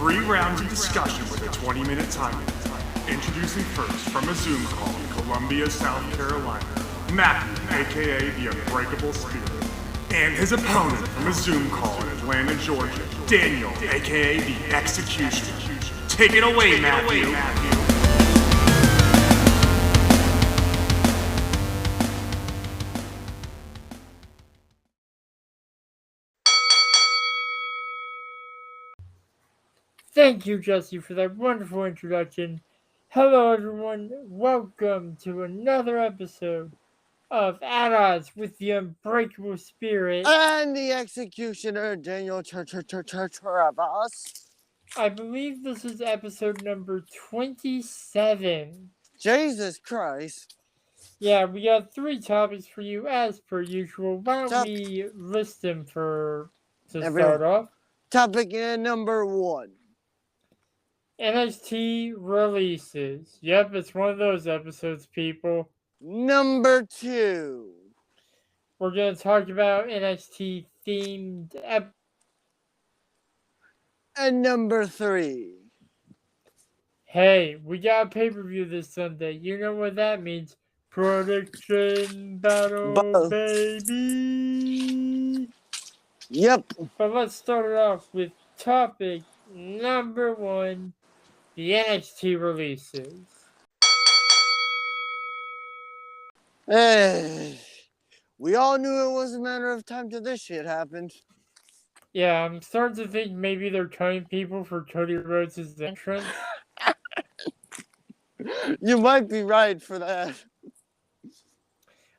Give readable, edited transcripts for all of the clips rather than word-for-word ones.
3 rounds of discussion with a 20-minute time limit. Introducing first from a Zoom call in Columbia, South Carolina, Matthew, aka the Unbreakable Spirit. And his opponent from a Zoom call in Atlanta, Georgia, Daniel, aka the Executioner. Take it away, Matthew. Thank you, Jesse, for that wonderful introduction. Hello, everyone. Welcome to another episode of At Odds with the Unbreakable Spirit. And the Executioner, Daniel Travis. I believe this is episode number 27. Jesus Christ. Yeah, we got 3 topics for you as per usual. Why don't we list them to start off? Topic number 1. NXT releases. Yep, it's one of those episodes, people. Number 2. We're going to talk about NXT themed episodes. And number 3. Hey, we got a pay-per-view this Sunday. You know what that means. Prediction battle, baby! Yep. But let's start it off with topic number 1. The NXT releases. We all knew it was a matter of time till this shit happened. Yeah, I'm starting to think maybe they're cutting people for Cody Rhodes' entrance. You might be right for that.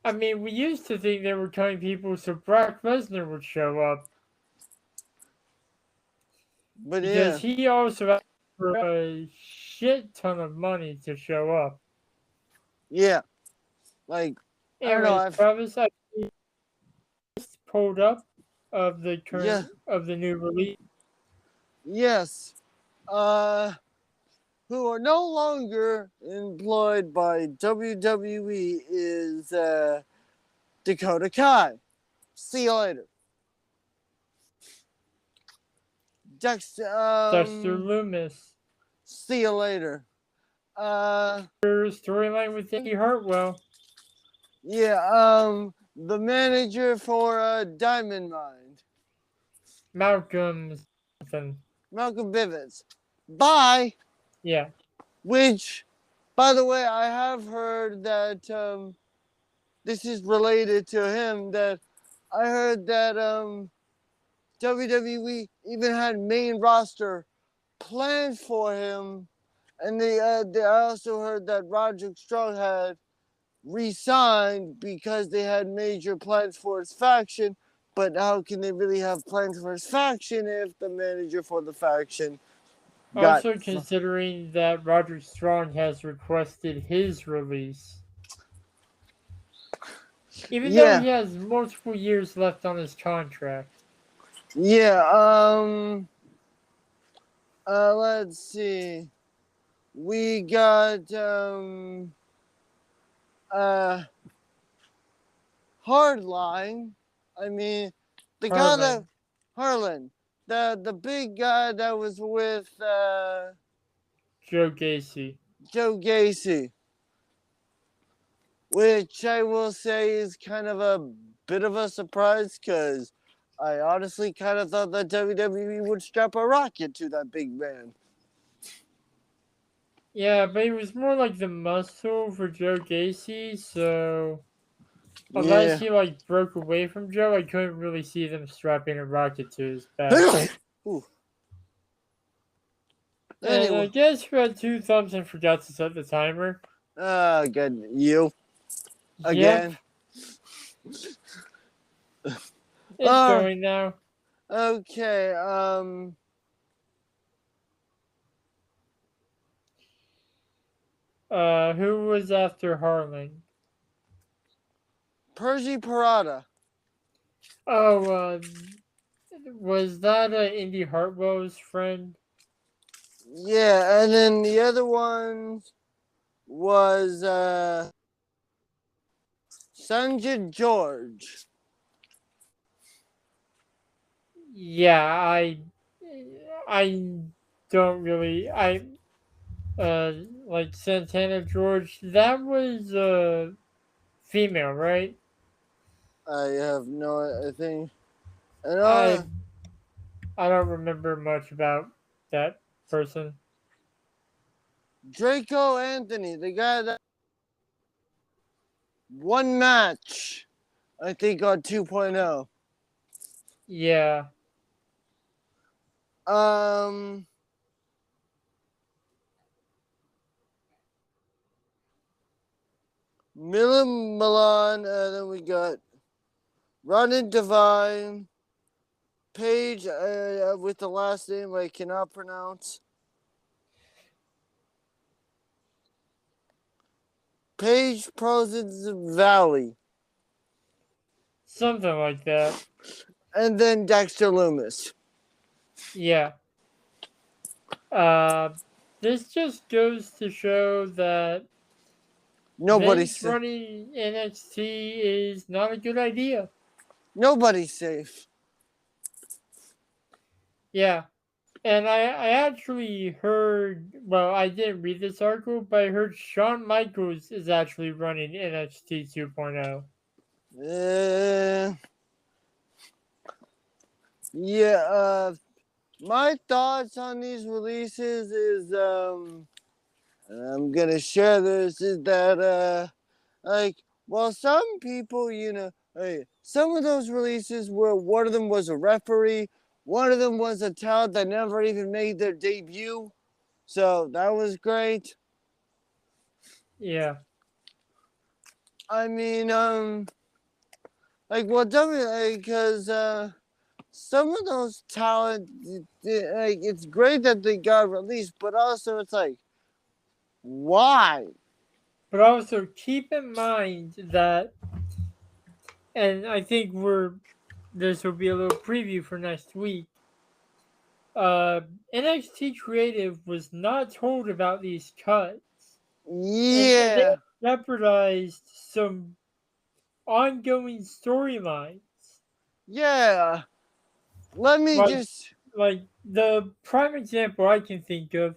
I mean, we used to think they were cutting people so Brock Lesnar would show up. But because he also asked for a shit ton of money to show up. Yeah. Like, anyways, I don't know. Travis, I pulled up of the current of the new release. Yes. Who are no longer employed by WWE is Dakota Kai. See you later. Dexter Lumis. See you later. Storyline with Indy Hartwell. Yeah, the manager for Diamond Mind. Malcolm Bivens. Bye. Yeah. Which, by the way, I have heard that this is related to him. That I heard that WWE even had main roster planned for him, and I also heard that Roderick Strong had re-signed because they had major plans for his faction. But how can they really have plans for his faction if the manager for the faction also considering that Roderick Strong has requested his release. Even though he has multiple years left on his contract. Yeah, let's see. We got Hardline. I mean, the guy that Harlan, the big guy that was with Joe Gacy. Which I will say is kind of a bit of a surprise because I honestly kind of thought that WWE would strap a rocket to that big man. Yeah, but it was more like the muscle for Joe Gacy, so unless he broke away from Joe, I couldn't really see them strapping a rocket to his back. And I guess you had 2 thumbs and forgot to set the timer. Good. You. Again. Yep. It's going now. Okay, who was after Harlan? Percy Parada. Oh, was that Indy Hartwell's friend? Yeah, and then the other one was Sanjay George. Yeah, I don't really. Like Santana George. That was female, right? I have no I think and I I don't remember much about that person. Draco Anthony, the guy that one match, I think on 2.0. Yeah. Um, Milan Milan, then we got Ronan Devine, Paige with the last name I cannot pronounce. Paige Prosins Valley, Something like that. and then Dexter Loomis. Yeah. This just goes to show that Nobody's Vince running NXT is not a good idea. nobody's safe. Yeah. And I actually heard, well, I didn't read this article, but I heard Shawn Michaels is actually running NXT 2.0. Uh, yeah, my thoughts on these releases is I'm gonna share this is that like well some people hey, some of those releases were one of them was a referee, one of them was a talent that never even made their debut, so that was great. Yeah. I mean like well definitely because some of those talent like it's great that they got released, but also it's like why? But also keep in mind that, and I think this will be a little preview for next week. NXT Creative was not told about these cuts, and they Yeah. jeopardized some ongoing storylines. Yeah. Let me Like, just like the prime example I can think of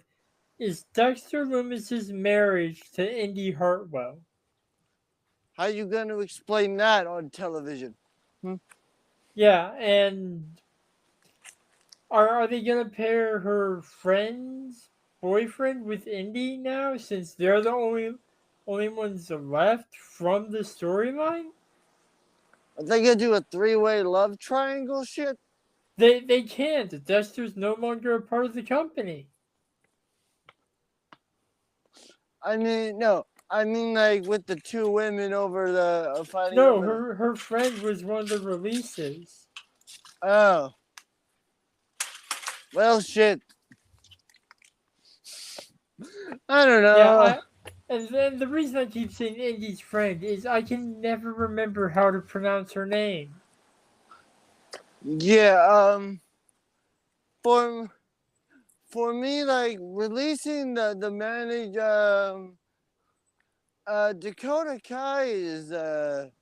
is Dexter Loomis's marriage to Indy Hartwell. how you going to explain that on television? Yeah, and are they gonna pair her friend's boyfriend with Indy now since they're the only ones left from the storyline? Are they going to do a three-way love triangle shit? They can't. Dexter's no longer a part of the company. I mean, no. I mean, like with the two women over the fighting No, over. her friend was one of the releases. Oh. Well, shit. I don't know. Yeah, and then the reason I keep saying Indy's friend is I can never remember how to pronounce her name. Yeah. For me, like releasing the manage Dakota Kai is that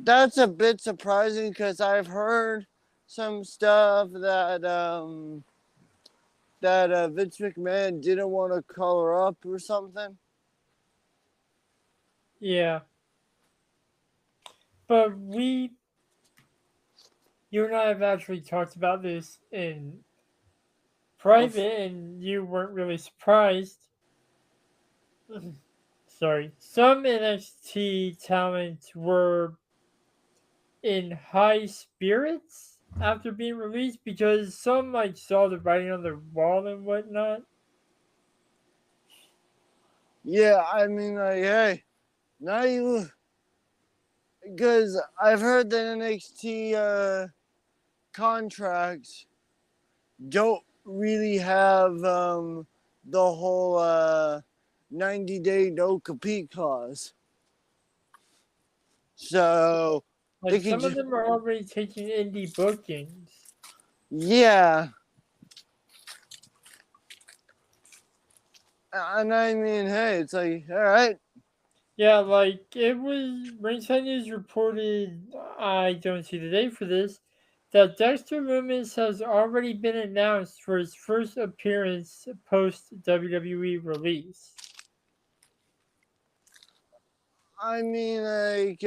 that's a bit surprising because I've heard some stuff that Vince McMahon didn't want to call her up or something. Yeah. But you and I have actually talked about this in private, and you weren't really surprised. Sorry. Some NXT talent were in high spirits after being released because some like saw the writing on the wall and whatnot. Yeah, I mean, like, hey, now you, because I've heard that NXT contracts don't really have the whole 90-day no compete clause. So they Like could some of just, them are already taking indie bookings. yeah. And I mean, hey, it's like, all right. Yeah, like it was Ringside News reported, I don't see the date for this, that Dexter Lumis has already been announced for his first appearance post WWE release. I mean, like,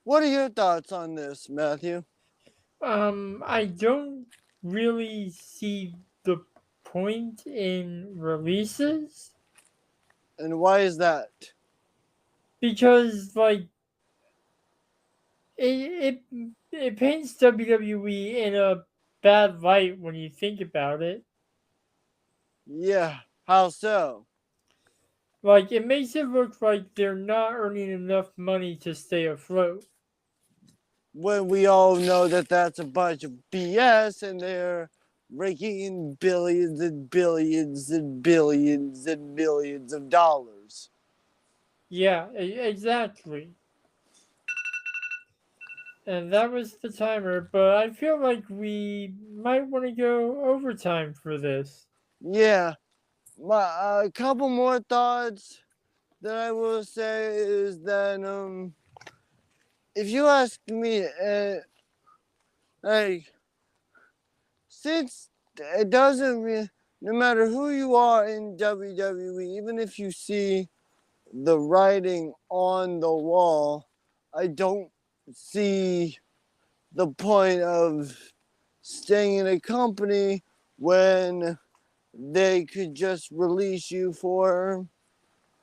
what are your thoughts on this, Matthew? I don't really see the point in releases And why is that? because, like, it paints WWE in a bad light when you think about it. Yeah, how so? Like, it makes it look like they're not earning enough money to stay afloat. When we all know that that's a bunch of BS and they're raking in billions and billions and billions and millions of dollars. Yeah, exactly. And that was the timer, but I feel like we might want to go overtime for this. Yeah, a couple more thoughts that I will say is that if you ask me, like, since it doesn't no matter who you are in WWE, even if you see the writing on the wall, I don't see the point of staying in a company when they could just release you for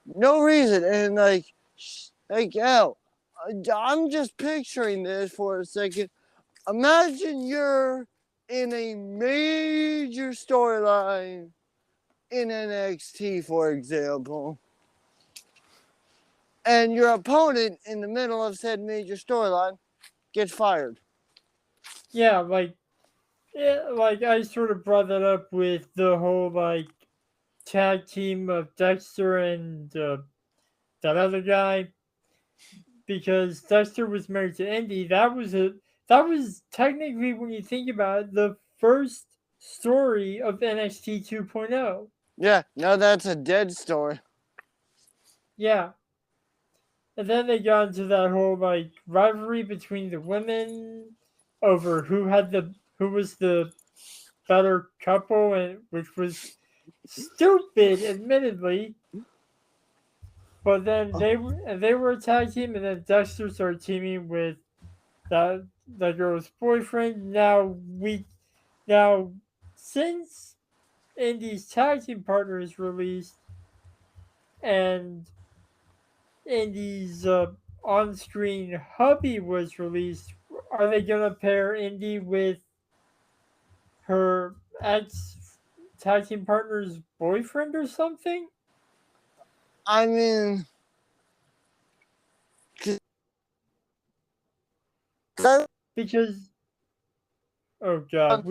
no reason. And like, hell, I'm just picturing this for a second. Imagine you're in a major storyline in NXT, for example, and your opponent in the middle of said major storyline gets fired. Yeah, like I sort of brought that up with the whole like tag team of Dexter and that other guy because Dexter was married to Indy. That was technically when you think about it, the first story of NXT 2.0. Yeah, no, that's a dead story. Yeah. And then they got into that whole like rivalry between the women over who was the better couple, and which was stupid, admittedly. But then they were a tag team, and then Dexter started teaming with that girl's boyfriend. Now since Indy's tag team partner is released and Indy's on-screen hubby was released, are they gonna pair Indy with her ex tag team partner's boyfriend or something? I mean, Because oh god,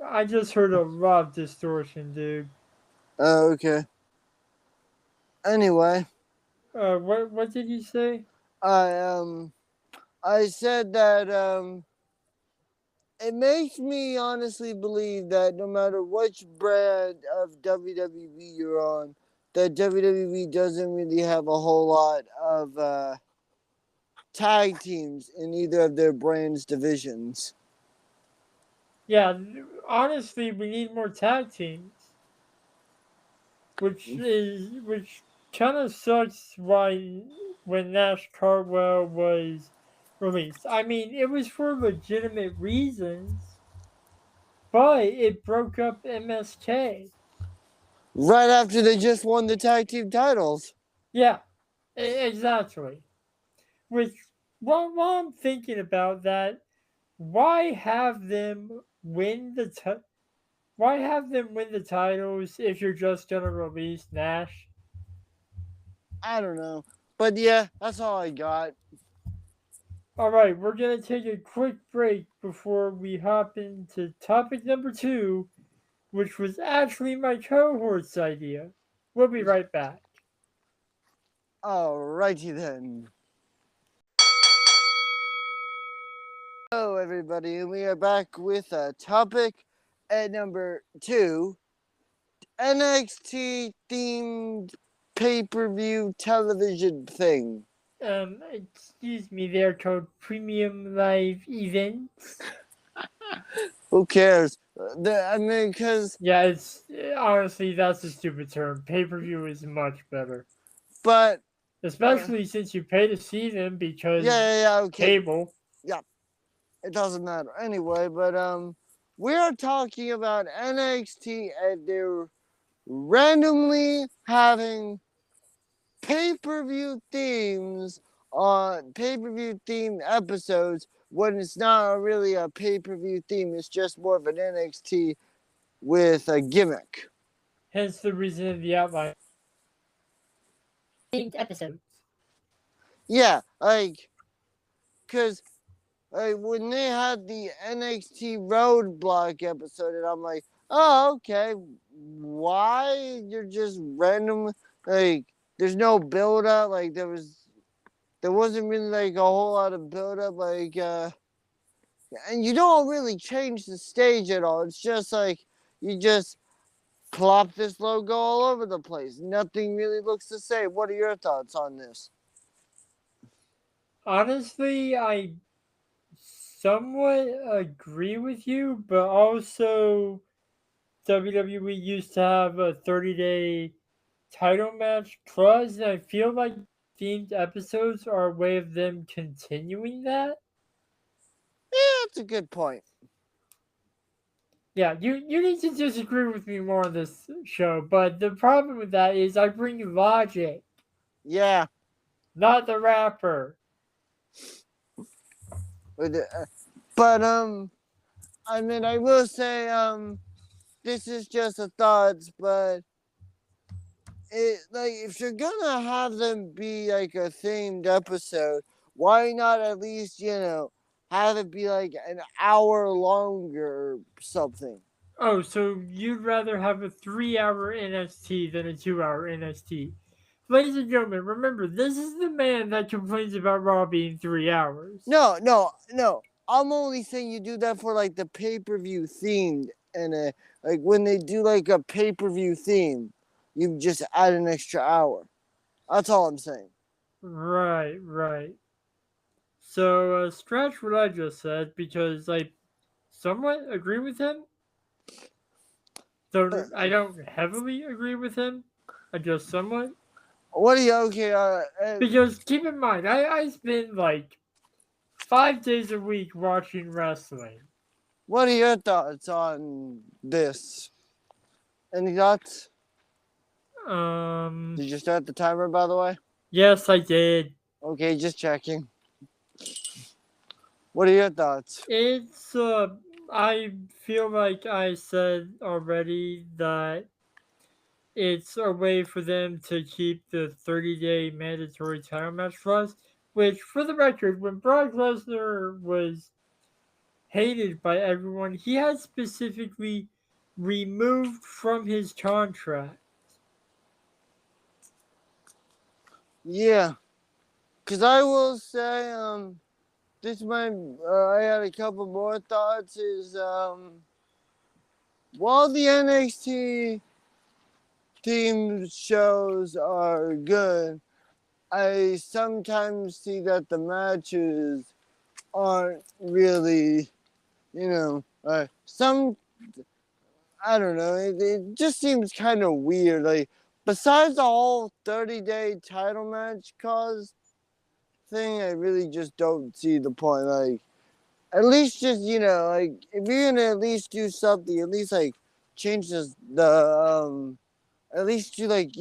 I just heard a lot of distortion, dude. okay. Anyway, What did you say? I I said that it makes me honestly believe that no matter which brand of WWE you're on, that WWE doesn't really have a whole lot of tag teams in either of their brands divisions. Yeah, honestly, we need more tag teams, which kind of sucks. Why when Nash Cartwell was released, I mean, it was for legitimate reasons, but it broke up MSK. Right after they just won the tag team titles. Yeah, exactly. Which, while I'm thinking about that, why have them win why have them win the titles if you're just gonna release Nash? I don't know. But yeah, that's all I got. All right, we're gonna take a quick break before we hop into topic number 2, which was actually my cohort's idea. We'll be right back. Alrighty then. Hello, everybody, and we are back with a topic at number 2, NXT themed pay-per-view television thing. Excuse me, they're called premium live events. Who cares? I mean, because, Yeah, it's honestly that's a stupid term. Pay-per-view is much better. but Especially since you pay to see them because yeah, okay. cable. It doesn't matter anyway, but we're talking about NXT and they're randomly having pay-per-view themes on pay-per-view themed episodes when it's not really a pay-per-view theme, it's just more of an NXT with a gimmick. Hence the reason of the outline. Themed episodes. Yeah, like, cause like when they had the NXT Roadblock episode, and I'm like, oh, okay, why you're just random? Like, there's no build up. Like, there wasn't really like a whole lot of build up. Like, and you don't really change the stage at all. It's just like you just plop this logo all over the place. Nothing really looks the same. What are your thoughts on this? Honestly, I somewhat agree with you, but also WWE used to have a 30-day title match clause, and I feel like themed episodes are a way of them continuing that. Yeah, that's a good point. Yeah, you need to disagree with me more on this show, but the problem with that is I bring logic, Yeah. not the rapper. But I mean, I will say this is just a thought, but it like if you're gonna have them be like a themed episode, why not at least have it be like an hour longer or something? Oh, so you'd rather have a 3-hour NXT than a 2-hour NXT? Ladies and gentlemen, remember, this is the man that complains about Raw being 3 hours. No. I'm only saying you do that for like the pay-per-view themed, and like when they do like a pay-per-view theme, you just add an extra hour. That's all I'm saying. Right. So, scratch what I just said because I somewhat agree with him. So, I don't heavily agree with him. I just somewhat. What do you okay? Because keep in mind, I spend like 5 days a week watching wrestling. What are your thoughts on this? Any thoughts? Did you start the timer, by the way? Yes, I did. Okay, just checking. What are your thoughts? It's I feel like I said already that it's a way for them to keep the 30-day mandatory title match clause, which, for the record, when Brock Lesnar was hated by everyone, he had specifically removed from his contract. Yeah, cause I will say, this might. I had a couple more thoughts. Is while the NXT theme shows are good, I sometimes see that the matches aren't really, some. I don't know. It just seems kind of weird. Like, besides the whole 30-day title match cause thing, I really just don't see the point. Like, at least just, like, if you're gonna at least do something, at least, like, change at least do, like,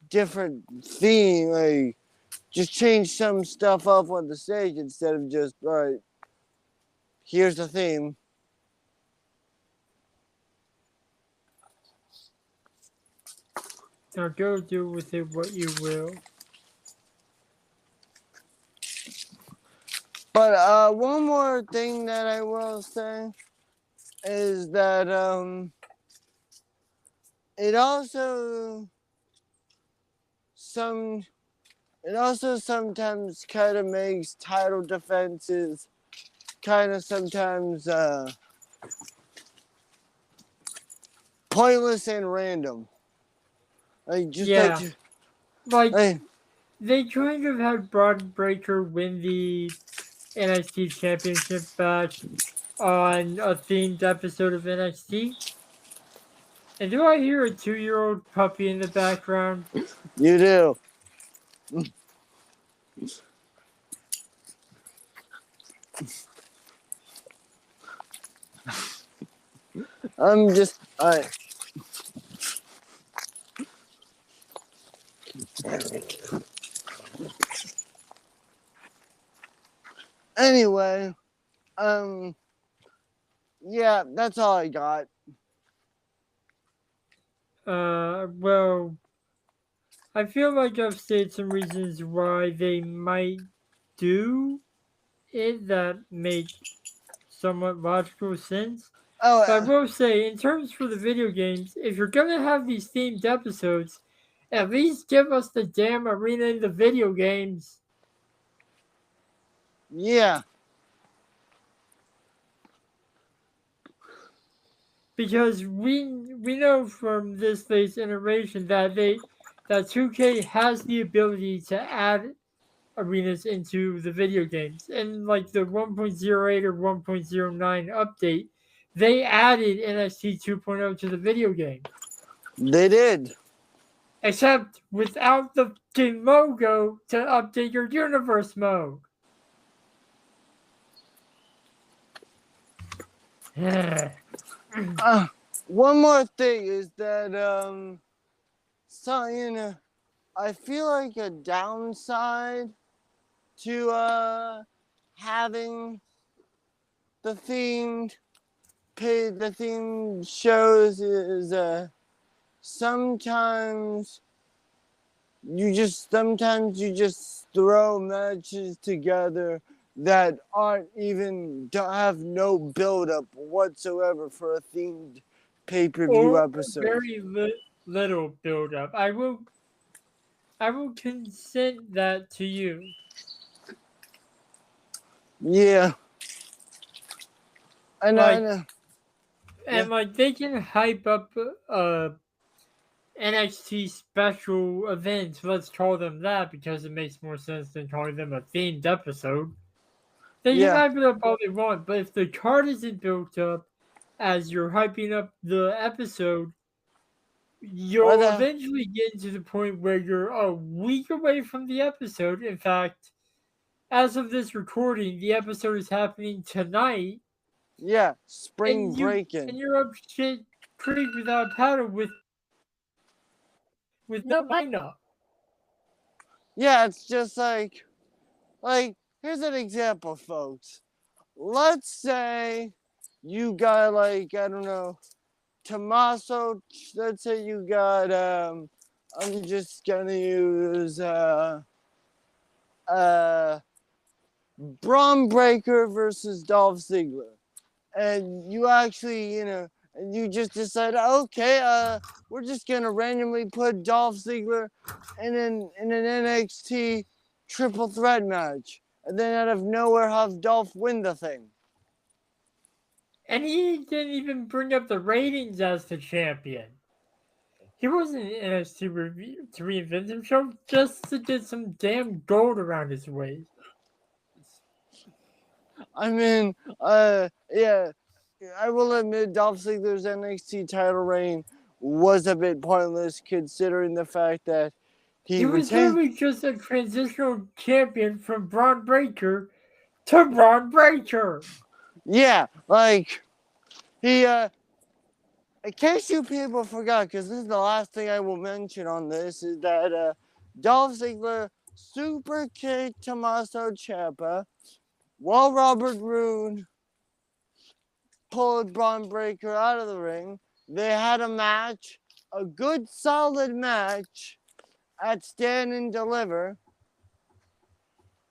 different theme. Like, just change some stuff up on the stage instead of just, all right, here's the theme. Now go do with it what you will. But one more thing that I will say is that it also sometimes kind of makes title defenses kind of sometimes pointless and random. Like just Yeah. Like they kind of had Braun Breaker win the NXT Championship match on a themed episode of NXT. And do I hear a 2-year-old puppy in the background? You do. I'm just anyway, yeah, that's all I got. Well, I feel like I've stated some reasons why they might do it that make somewhat logical sense. Oh, But I will say, in terms for the video games, if you're gonna have these themed episodes, at least give us the damn arena in the video games. yeah. Because we know from this latest iteration that 2K has the ability to add arenas into the video games. And like the 1.08 or 1.09 update, they added NXT 2.0 to the video game. They did. Except without the game logo to update your universe mode. One more thing is that so I feel like a downside to having the themed shows is sometimes you just throw matches together that don't have no build up whatsoever for a themed pay-per-view episode. Very little build up. I will consent that to you. Yeah. And like they can hype up NXT special events, let's call them that, because it makes more sense than calling them a themed episode. They can hype it up all they want, but if the card isn't built up as you're hyping up the episode, you'll eventually get to the point where you're a week away from the episode. In fact, as of this recording, the episode is happening tonight. Yeah, spring breaking. And you're up shit creek without paddle with no lineup. Yeah, it's just like here's an example, folks. Let's say you got like, I don't know, Tommaso. Let's say you got I'm just gonna use Braun Breaker versus Dolph Ziggler. And you actually, and you just decide, okay, we're just gonna randomly put Dolph Ziggler in an NXT triple threat match, and then out of nowhere have Dolph win the thing. And he didn't even bring up the ratings as the champion. He wasn't in NXT to reinvent himself, just to get some damn gold around his waist. I mean, yeah, I will admit Dolph Ziggler's NXT title reign was a bit pointless, considering the fact that he was literally just a transitional champion from Braun Breaker to Braun Breaker. Yeah, like he. In case you people forgot, because this is the last thing I will mention on this, is that Dolph Ziggler super kicked Tommaso Ciampa while Robert Roode pulled Braun Breaker out of the ring. They had a match, a good solid match at Stand and Deliver.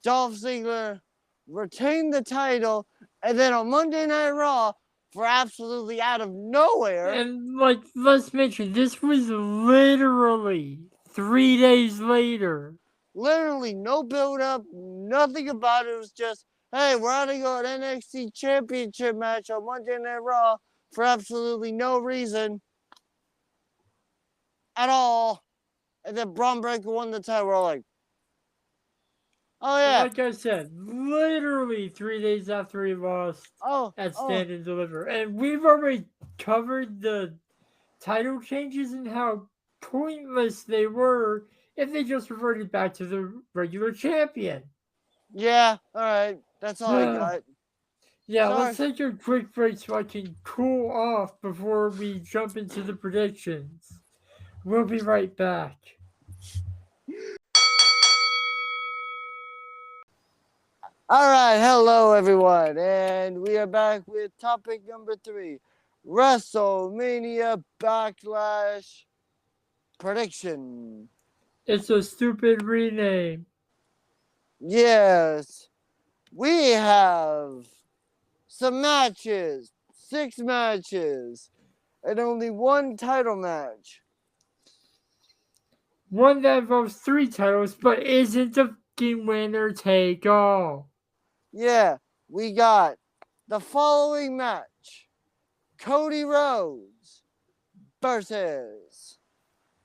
Dolph Ziggler retained the title, and then on Monday Night Raw, for absolutely out of nowhere. And like, let's mention, this was literally 3 days later. Literally no build up, nothing about it. It was just, hey, we're having an NXT Championship match on Monday Night Raw for absolutely no reason at all. And then Braun Breaker won the title. We're all like, Oh And yeah. like I said, literally 3 days after he lost Oh, at oh, Stand and Deliver. And we've already covered the title changes and how pointless they were if they just reverted back to the regular champion. yeah. All right. That's all I got. Yeah, Sorry. let's take a quick break so I can cool off before we jump into the predictions. We'll be right back. All right, hello everyone, and we are back with topic number 3, WrestleMania Backlash prediction. It's a stupid rename. Yes, we have some matches, 6 matches, and only one title match. One that involves 3 titles but isn't a fucking winner take all. Yeah, we got the following match: Cody Rhodes versus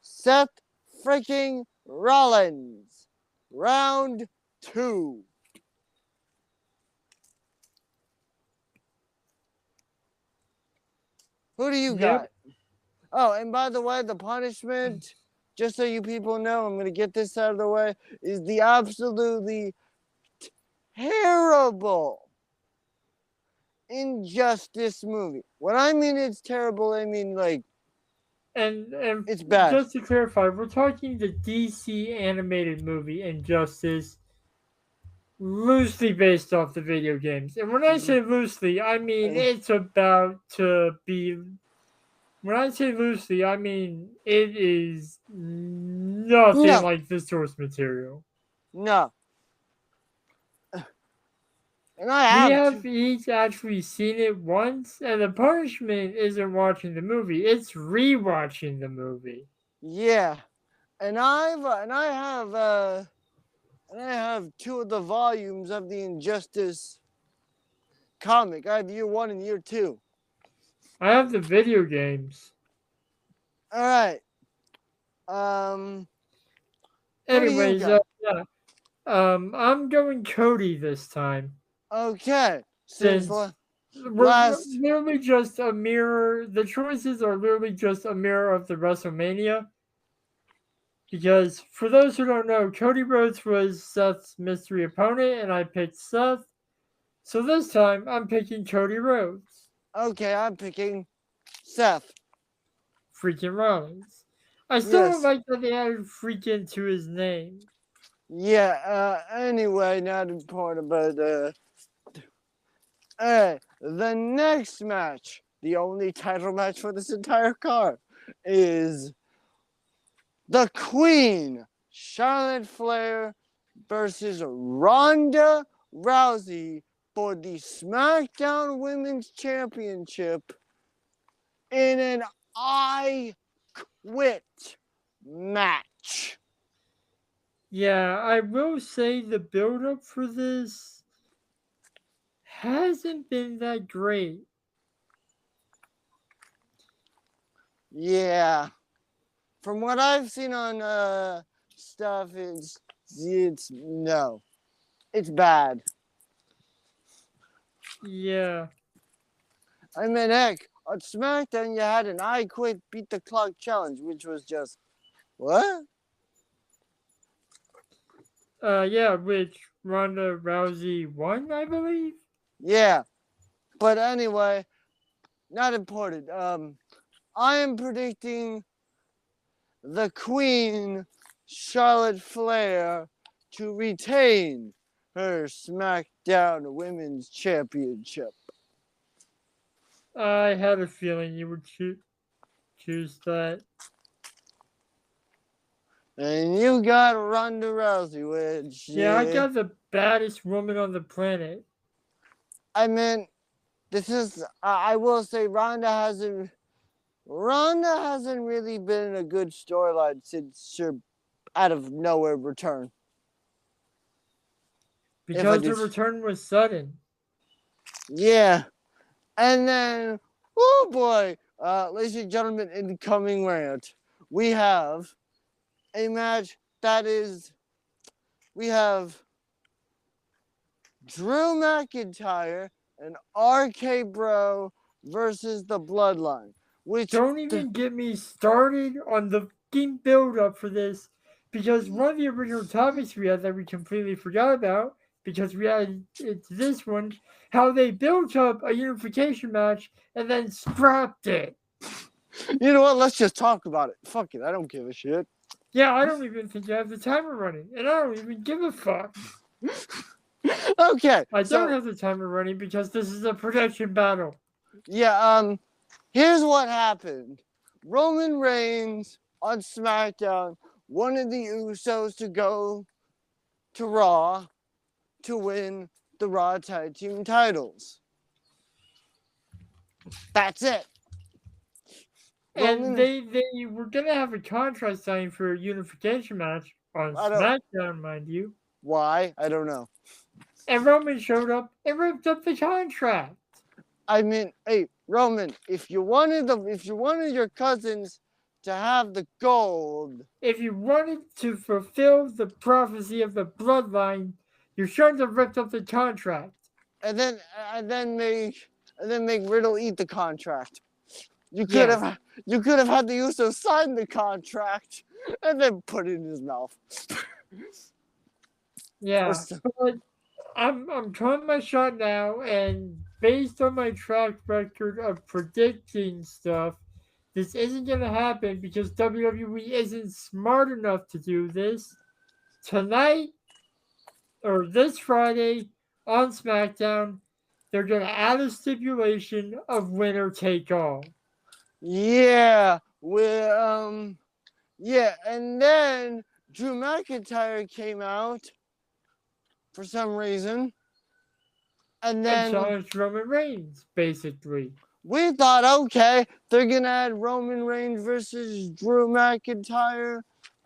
Seth freaking Rollins. Round 2. Who do you got? Oh, and by the way, the punishment, just so you people know, I'm going to get this out of the way, is the absolutely terrible Injustice movie. When I mean it's terrible, I mean like And it's bad. just to clarify, we're talking the DC animated movie Injustice, loosely based off the video games. And when I say loosely, I mean it's about to be. When I say loosely, I mean it is nothing No. like the source material. No. And We I have each actually seen it once, and the punishment isn't watching the movie; it's rewatching the movie. Yeah. And I have 2 of the volumes of the Injustice comic. I have year 1 and year 2. I have the video games. All right. Who do you Anyways, got? yeah. I'm going Cody this time. Okay. Since Since we're last literally just a mirror. The choices are literally just a mirror of the WrestleMania. Because for those who don't know, Cody Rhodes was Seth's mystery opponent, and I picked Seth. So this time, I'm picking Cody Rhodes. okay, I'm picking Seth. Freaking Rollins. I still Yes. don't like that they added freaking to his name. Yeah, anyway, not important, but the next match, the only title match for this entire card, is the Queen, Charlotte Flair versus Ronda Rousey for the SmackDown Women's Championship in an I Quit match. Yeah, I will say the build up for this hasn't been that great. Yeah. From what I've seen on stuff, it's no. It's bad. Yeah. I mean, heck, on SmackDown, you had an I Quit Beat the Clock challenge, which was just, what? Yeah, which Ronda Rousey won, I believe. Yeah. But anyway, not important. I am predicting the Queen, Charlotte Flair, to retain her SmackDown Women's Championship. I had a feeling you would choose that. And you got Ronda Rousey, which Yeah, I got the baddest woman on the planet. I mean, this is I will say Ronda hasn't really been a good storyline since her out of nowhere return. Because the return was sudden. Yeah. And then, oh boy, ladies and gentlemen, incoming rant. We have a match that is, we have Drew McIntyre and RK Bro versus the Bloodline. Which Don't even get me started on the fucking build up for this, because one of the original topics we had that we completely forgot about, because we had it to this one, how they built up a unification match and then scrapped it. you know what? Let's just talk about it. Fuck it. I don't give a shit. Yeah, I don't even think I have the timer running, and I don't even give a fuck. Okay. I so, don't have the timer running because this is a prediction battle. Yeah, here's what happened. Roman Reigns on SmackDown wanted the Usos to go to Raw to win the Raw Tag Team titles. That's it. And they were gonna have a contract signing for a unification match on SmackDown, mind you. Why? I don't know. And Roman showed up and ripped up the contract. I mean, hey, Roman, if you wanted your cousins to have the gold, If you wanted to fulfill the prophecy of the bloodline, you shouldn't have ripped up the contract. and then make Riddle eat the contract. You could have had the Usos sign the contract and then put it in his mouth. Yeah, but I'm calling my shot now, and based on my track record of predicting stuff, this isn't gonna happen because WWE isn't smart enough to do this. Tonight or this Friday on SmackDown, they're gonna add a stipulation of winner take all. Yeah, yeah, and then Drew McIntyre came out for some reason, and then challenged Roman Reigns, basically. We thought, okay, they're gonna add Roman Reigns versus Drew McIntyre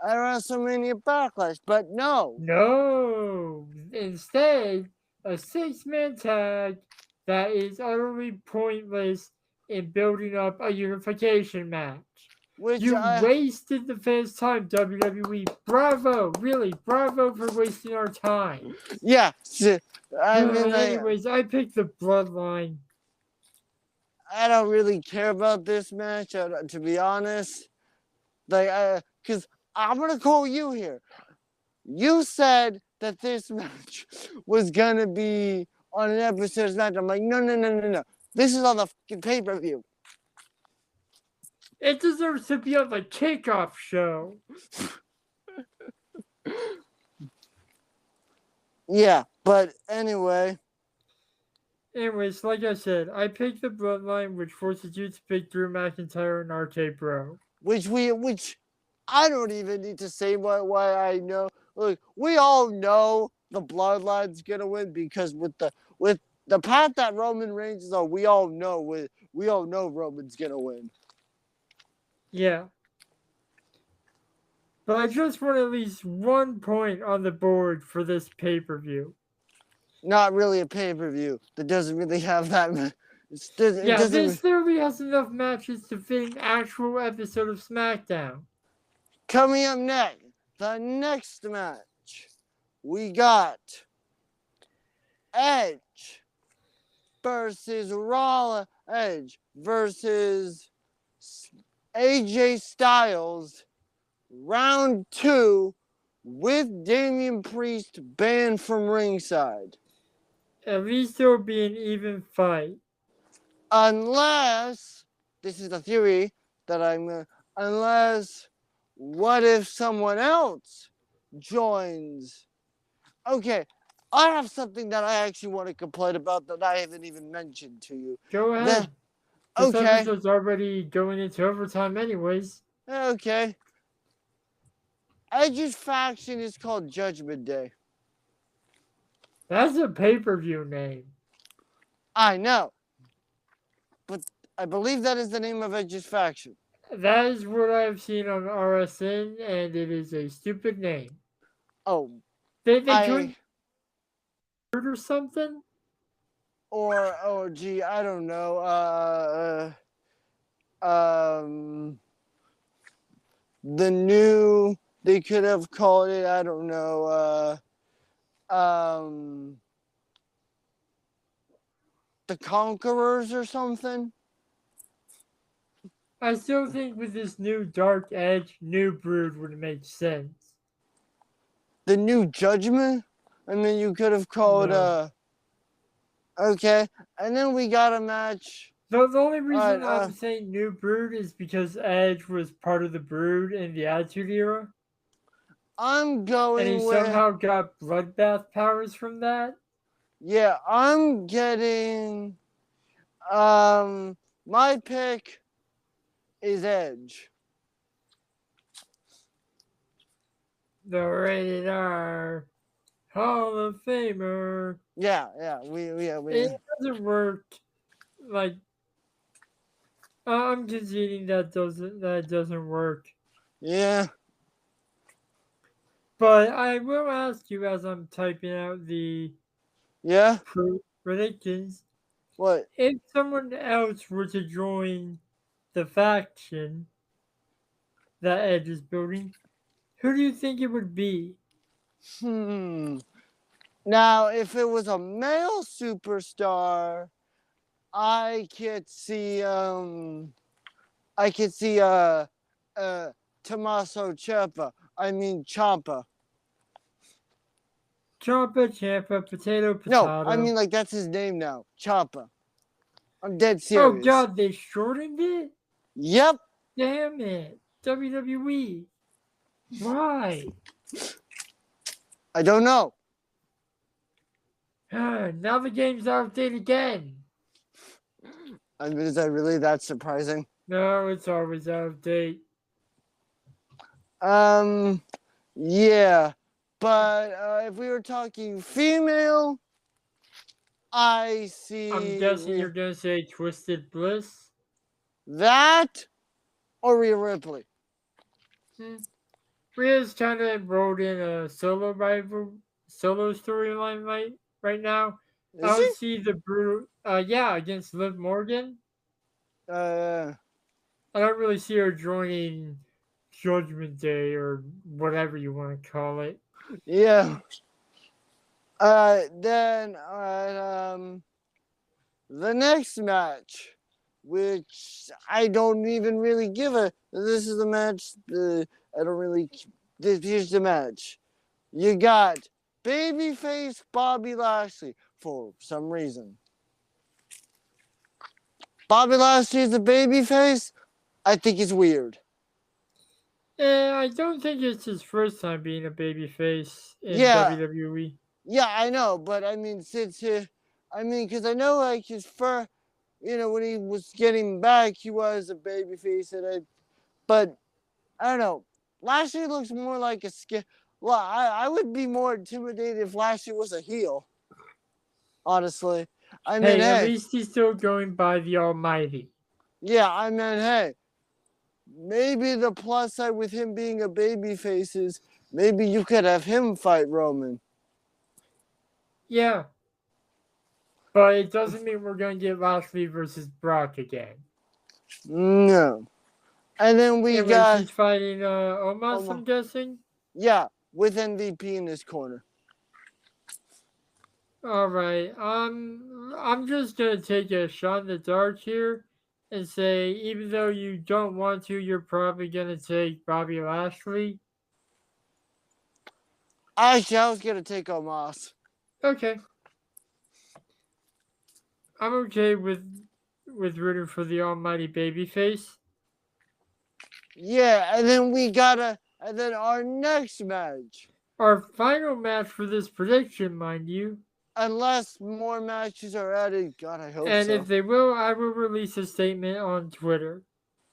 at WrestleMania Backlash, but no. No, instead, a 6-man tag that is utterly pointless in building up a unification match. You wasted the fans' time, WWE. Bravo, really, bravo for wasting our time. Yeah, anyways, I picked the Bloodline. I don't really care about this match, to be honest. Because I'm gonna call you here. You said that this match was gonna be on an episode of SmackDown. I'm like, no. This is on the fucking pay-per-view. It deserves to be on the kickoff show. Yeah, but anyway. Anyways, like I said, I picked the Bloodline, which forces you to pick Drew McIntyre and RK Bro. Which I don't even need to say why I know. Look, we all know the Bloodline's gonna win because with the path that Roman Reigns is on, we all know Roman's gonna win. Yeah. But I just want at least 1 point on the board for this pay-per-view. Not really a pay-per-view. That doesn't really have that much. This literally has enough matches to fit an actual episode of SmackDown. Coming up next, the next match, we got Edge versus Edge versus AJ Styles, round 2, with Damian Priest banned from ringside. At least there will be an even fight. Unless, this is the theory that unless, what if someone else joins? Okay, I have something that I actually want to complain about that I haven't even mentioned to you. Go ahead. This episode's already going into overtime anyways. Okay. Edge's faction is called Judgment Day. That's a pay-per-view name. I know. But I believe that is the name of Edge's faction. That is what I've seen on RSN, and it is a stupid name. Oh. They joined or something? Or gee, I don't know. The new, they could have called it, I don't know, the Conquerors or something. I still think with this new Dark Edge, New Brood would make sense. The New Judgment. I mean, you could have called No. Okay, and then we got a match. The only reason Alright, I'm saying New Brood is because Edge was part of the Brood in the Attitude Era, I'm and he going with somehow got bloodbath powers from that. yeah. I'm getting my pick is Edge. The Rated R Hall of Famer. Yeah, we. It doesn't work. Like I'm conceding that doesn't work. Yeah. But I will ask you as I'm typing out the Yeah. predictions, What? if someone else were to join the faction that Edge is building, who do you think it would be? Now, if it was a male superstar, I could see Tommaso Ciampa. I mean Ciampa. Champa, potato, No, potato. I mean like that's his name now. Ciampa. I'm dead Oh serious. God, they shortened it? Yep. Damn it. WWE. Why? I don't know. Now the game's out of date again. I mean, is that really that surprising? No, it's always out of date. Yeah. But if we were talking female, I see. I'm guessing you're gonna say Twisted Bliss. That or Rhea Ripley. Rhea's kind of enrolled in a solo storyline right now. I Is don't see the brutal. Yeah, against Liv Morgan. he? I don't really see her joining Judgment Day or whatever you want to call it. Yeah. Then the next match, which I don't even really give a. This is the match. I don't really. Here's the match. You got babyface Bobby Lashley for some reason. Bobby Lashley is a babyface. I think it's weird. I don't think it's his first time being a babyface in Yeah. WWE. Yeah, I know, but I mean, because I know like his first, when he was getting back, he was a babyface, but I don't know. Lashley looks more like a Well, I would be more intimidated if Lashley was a heel. Honestly, I mean, Hey, at least he's still going by the Almighty. Yeah, I mean, hey, maybe the plus side with him being a babyface is maybe you could have him fight Roman. Yeah. But it doesn't mean we're going to get Lashley versus Brock again. No. And then we got... He's fighting Omos, I'm guessing? Yeah, with MVP in his corner. All right. I'm just going to take a shot in the dark here and say, even though you don't want to, you're probably going to take Bobby Lashley. Actually, I was going to take Omos. Okay. I'm okay with rooting for the almighty babyface. Yeah, and then our next match. Our final match for this prediction, mind you. Unless more matches are added. God, I hope so. And if they will, I will release a statement on Twitter.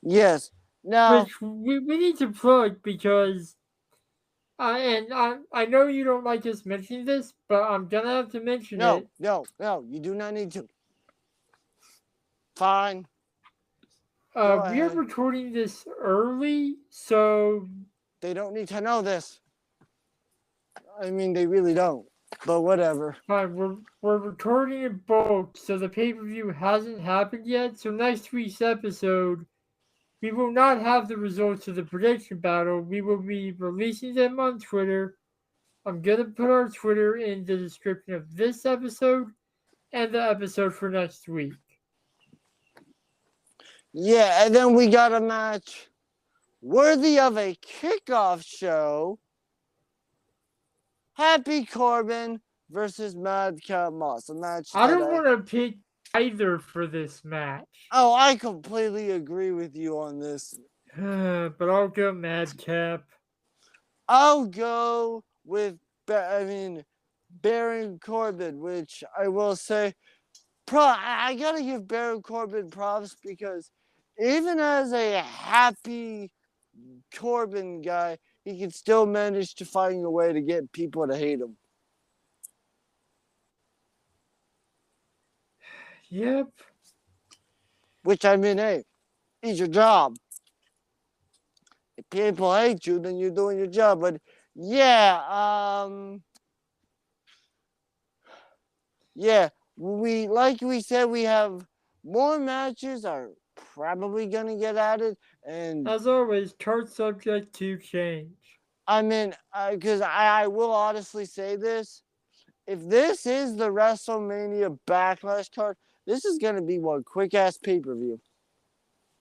Yes. Now, which we need to plug because I know you don't like us mentioning this, but I'm going to have to mention it. No, you do not need to. Fine. We are recording this early, so... They don't need to know this. I mean, they really don't, but whatever. Fine, we're recording in bulk, so the pay-per-view hasn't happened yet, so next week's episode, we will not have the results of the prediction battle. We will be releasing them on Twitter. I'm going to put our Twitter in the description of this episode and the episode for next week. Yeah, and then we got a match worthy of a kickoff show. Happy Corbin versus Madcap Moss. A match I that don't want to pick either for this match. Oh, I completely agree with you on this. But I'll go Madcap. I'll go with, Baron Corbin, which I will say, I gotta give Baron Corbin props because even as a happy Corbin guy, he can still manage to find a way to get people to hate him. Yep. Which, I mean, hey, it's your job. If people hate you, then you're doing your job. But yeah, we said, we have more matches are probably gonna get added, and As always, card subject to change. I mean, because I will honestly say this: if this is the WrestleMania Backlash card, this is gonna be one quick ass pay-per-view.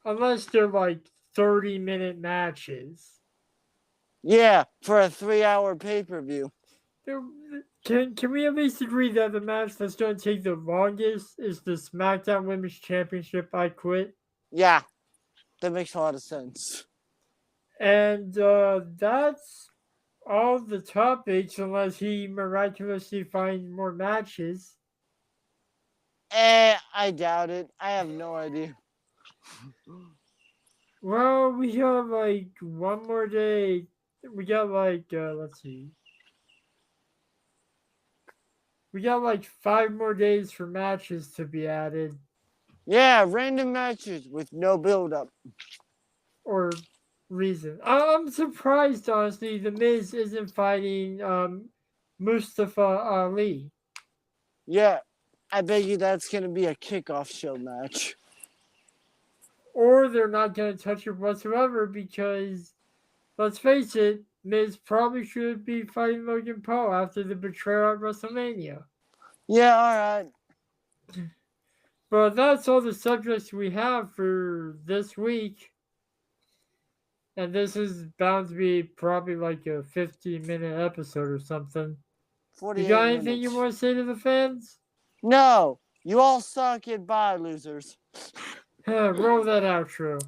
Unless they're like 30-minute matches. Yeah, for a 3-hour pay-per-view. Can we at least agree that the match that's going to take the longest is the SmackDown Women's Championship I Quit? Yeah, that makes a lot of sense. And that's all the topics, unless he miraculously finds more matches. I doubt it. I have no idea. Well, we have like one more day. We got like, let's see. We got like 5 more days for matches to be added. Yeah, random matches with no build-up. Or reason. I'm surprised, honestly, The Miz isn't fighting Mustafa Ali. Yeah, I bet you that's going to be a kickoff show match. Or they're not going to touch it whatsoever because, let's face it, Miz probably should be fighting Logan Paul after the betrayal at WrestleMania. Yeah, alright. But that's all the subjects we have for this week. And this is bound to be probably like a 15-minute episode or something. 48 You got anything minutes. you want to say to the fans? No, you all suck and bye, losers. Roll that outro.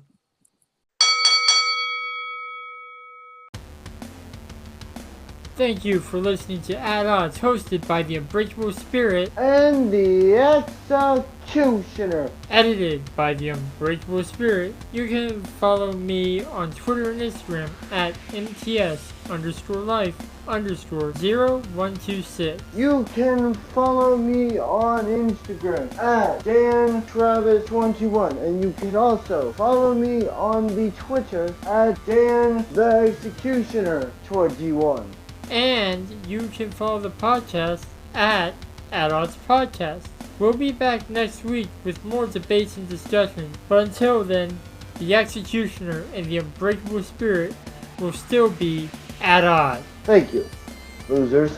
Thank you for listening to At Odds, hosted by the Unbreakable Spirit And the Executioner. edited by the Unbreakable Spirit. You can follow me on Twitter and Instagram at MTS_life_0126. You can follow me on Instagram at DanTravis121, and you can also follow me on the Twitter at DanTheExecutioner21. And you can follow the podcast at Odds Podcast. We'll be back next week with more debates and discussions. But until then, the Executioner and the Unbreakable Spirit will still be at odds. Thank you, losers.